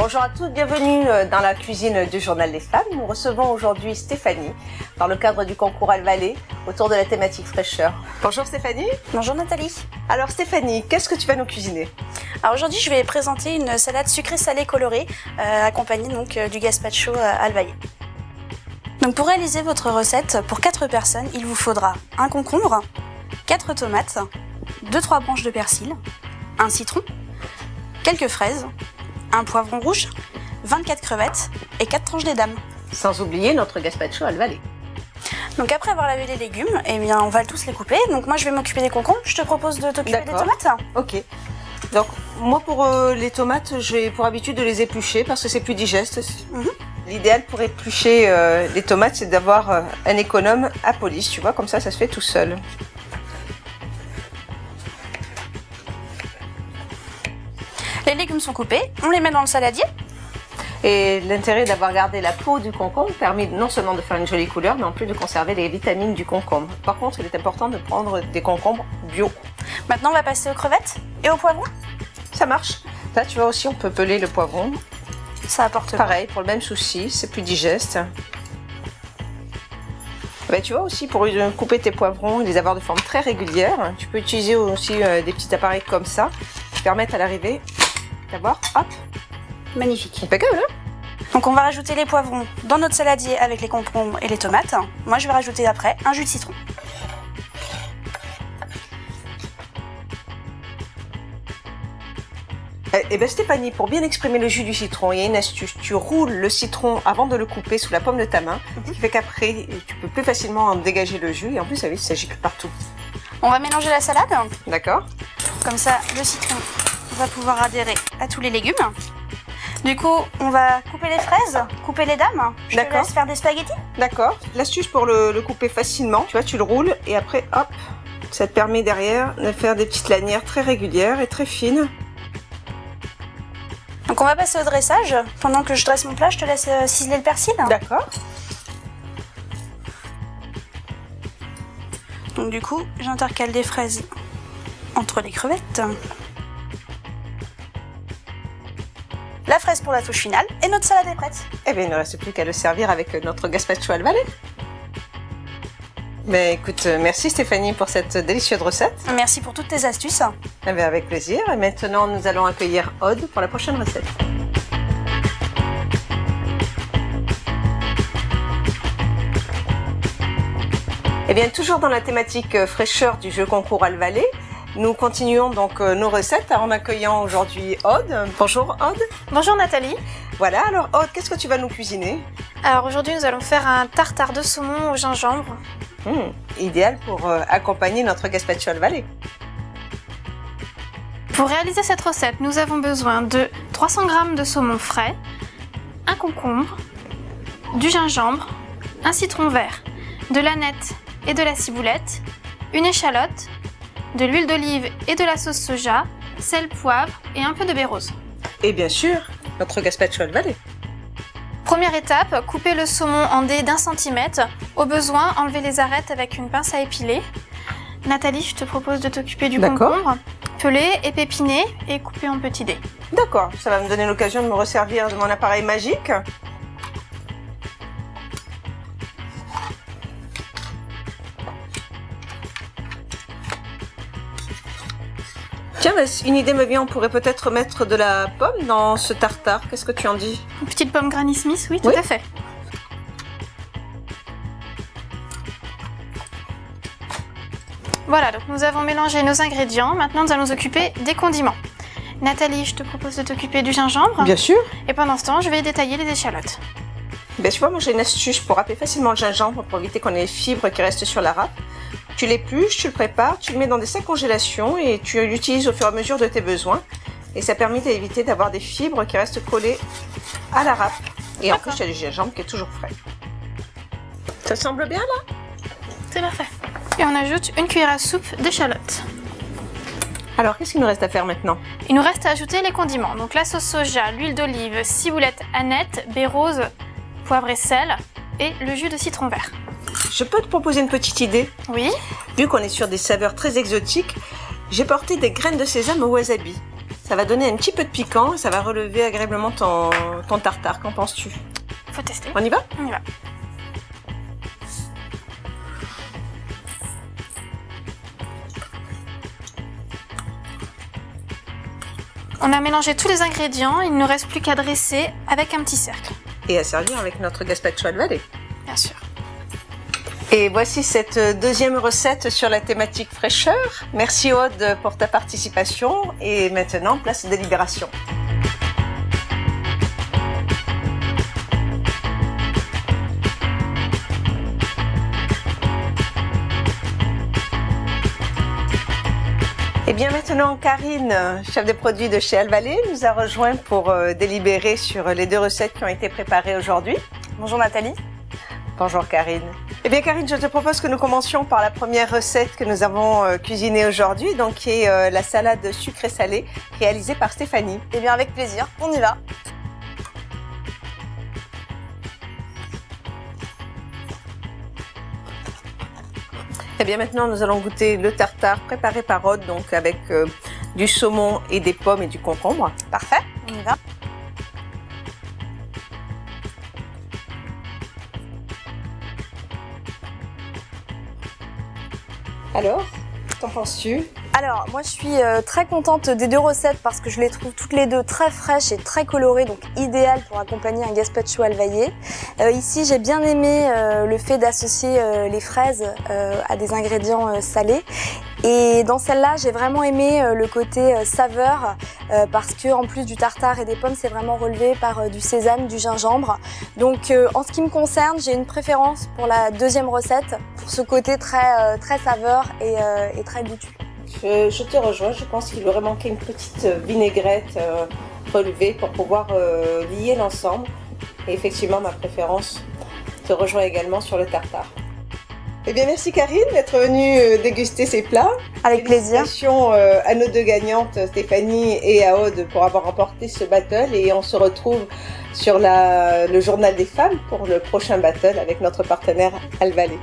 Bonjour à tous, bienvenue dans la cuisine du Journal des Femmes. Nous recevons aujourd'hui Stéphanie dans le cadre du concours Alvalé autour de la thématique fraîcheur. Bonjour Stéphanie. Bonjour Nathalie. Alors Stéphanie, qu'est-ce que tu vas nous cuisiner? Alors aujourd'hui je vais présenter une salade sucrée-salée colorée accompagnée donc du gazpacho Alvalé. Donc pour réaliser votre recette, pour 4 personnes, il vous faudra un concombre, 4 tomates, 2-3 branches de persil, un citron, quelques fraises, un poivron rouge, 24 crevettes et 4 tranches d'édame. Sans oublier notre gazpacho Alvalé. Donc après avoir lavé les légumes, eh bien on va tous les couper. Donc moi je vais m'occuper des concombres, je te propose de t'occuper des tomates. Ok. Donc moi pour les tomates, j'ai pour habitude de les éplucher parce que c'est plus digeste. L'idéal pour éplucher les tomates, c'est d'avoir un économe à police, tu vois, comme ça se fait tout seul. Les légumes sont coupés, on les met dans le saladier. Et l'intérêt d'avoir gardé la peau du concombre permet non seulement de faire une jolie couleur, mais en plus de conserver les vitamines du concombre. Par contre, il est important de prendre des concombres bio. Maintenant, on va passer aux crevettes et au poivron. Ça marche. Là, tu vois aussi, on peut peler le poivron. Ça apporte pareil, pour le même souci, c'est plus digeste. Ben, tu vois aussi, pour couper tes poivrons et les avoir de forme très régulière, tu peux utiliser aussi des petits appareils comme ça qui permettent à l'arrivée d'avoir, hop, magnifique. Impeccable, hein? Donc on va rajouter les poivrons dans notre saladier avec les concombres et les tomates. Moi je vais rajouter après un jus de citron. Et bien Stéphanie, pour bien exprimer le jus du citron, il y a une astuce. Tu roules le citron avant de le couper sous la paume de ta main, ce qui fait qu'après tu peux plus facilement en dégager le jus et en plus ça gicle partout. On va mélanger la salade. D'accord. Comme ça le citron va pouvoir adhérer à tous les légumes. Du coup, on va couper les fraises, couper les dames. Je te laisse faire des spaghettis. D'accord. L'astuce pour le couper facilement, tu vois, tu le roules et après, hop, ça te permet derrière de faire des petites lanières très régulières et très fines. Donc on va passer au dressage. Pendant que je dresse mon plat, je te laisse ciseler le persil. D'accord. Donc du coup, j'intercale des fraises entre les crevettes. La fraise pour la touche finale et notre salade est prête. Eh bien, il ne reste plus qu'à le servir avec notre gazpacho Alvalé. Mais écoute, merci Stéphanie pour cette délicieuse recette. Merci pour toutes tes astuces. Eh bien, avec plaisir. Et maintenant, nous allons accueillir Aude pour la prochaine recette. Eh bien, toujours dans la thématique fraîcheur du jeu concours Alvalé, nous continuons donc nos recettes en accueillant aujourd'hui Aude. Bonjour Aude. Bonjour Nathalie. Voilà, alors Aude, qu'est-ce que tu vas nous cuisiner? Alors aujourd'hui nous allons faire un tartare de saumon au gingembre. Idéal pour accompagner notre gazpacho Alvalé. Pour réaliser cette recette, nous avons besoin de 300 g de saumon frais, un concombre, du gingembre, un citron vert, de l'aneth et de la ciboulette, une échalote, de l'huile d'olive et de la sauce soja, sel, poivre et un peu de baie rose. Et bien sûr, notre gazpacho Alvalé. Première étape, couper le saumon en dés d'1 cm. Au besoin, enlever les arêtes avec une pince à épiler. Nathalie, je te propose de t'occuper du concombre. Peler, épépiner et couper en petits dés. D'accord, ça va me donner l'occasion de me resservir de mon appareil magique. Tiens, une idée me vient, on pourrait peut-être mettre de la pomme dans ce tartare. Qu'est-ce que tu en dis? Une petite pomme Granny Smith, oui, tout à fait. Voilà, donc nous avons mélangé nos ingrédients. Maintenant, nous allons nous occuper des condiments. Nathalie, je te propose de t'occuper du gingembre. Bien sûr. Et pendant ce temps, je vais détailler les échalotes. Ben, tu vois, moi j'ai une astuce pour râper facilement le gingembre pour éviter qu'on ait les fibres qui restent sur la râpe. Tu l'épluches, tu le prépares, tu le mets dans des sacs congélation et tu l'utilises au fur et à mesure de tes besoins. Et ça permet d'éviter d'avoir des fibres qui restent collées à la râpe. Et en plus, il y a du gingembre qui est toujours frais. Ça te semble bien là? C'est parfait. Et on ajoute une cuillère à soupe d'échalotes. Alors, qu'est-ce qu'il nous reste à faire maintenant? Il nous reste à ajouter les condiments. Donc la sauce soja, l'huile d'olive, ciboulette, aneth, baie rose, poivre et sel et le jus de citron vert. Je peux te proposer une petite idée? Oui. Vu qu'on est sur des saveurs très exotiques, j'ai porté des graines de sésame au wasabi. Ça va donner un petit peu de piquant et ça va relever agréablement ton tartare. Qu'en penses-tu? Faut tester. On y va? On y va. On a mélangé tous les ingrédients, il ne nous reste plus qu'à dresser avec un petit cercle. Et à servir avec notre gazpacho Alvalé. Bien sûr. Et voici cette deuxième recette sur la thématique fraîcheur. Merci Aude pour ta participation. Et maintenant, place aux délibérations. Et bien maintenant, Karine, chef de produit de chez Alvalé, nous a rejoint pour délibérer sur les deux recettes qui ont été préparées aujourd'hui. Bonjour Nathalie. Bonjour Karine. Eh bien Karine, je te propose que nous commencions par la première recette que nous avons cuisinée aujourd'hui, donc qui est la salade sucrée salée réalisée par Stéphanie. Eh bien avec plaisir, on y va. Eh bien maintenant, nous allons goûter le tartare préparé par Aude, donc avec du saumon et des pommes et du concombre. Parfait, on y va. Alors, qu'en penses-tu? Alors, moi je suis très contente des deux recettes parce que je les trouve toutes les deux très fraîches et très colorées, donc idéales pour accompagner un gazpacho alvaillé. Ici, j'ai bien aimé le fait d'associer les fraises à des ingrédients salés. Et dans celle-là, j'ai vraiment aimé le côté saveur parce que en plus du tartare et des pommes, c'est vraiment relevé par du sésame, du gingembre. Donc en ce qui me concerne, j'ai une préférence pour la deuxième recette, pour ce côté très saveur et très goûtu. Je te rejoins, je pense qu'il aurait manqué une petite vinaigrette relevée pour pouvoir lier l'ensemble. Et effectivement, ma préférence te rejoint également sur le tartare. Eh bien, merci Karine d'être venue déguster ces plats. Avec plaisir. Félicitations à nos deux gagnantes, Stéphanie et à Aude, pour avoir remporté ce battle. Et on se retrouve sur le journal des femmes pour le prochain battle avec notre partenaire Alvalé.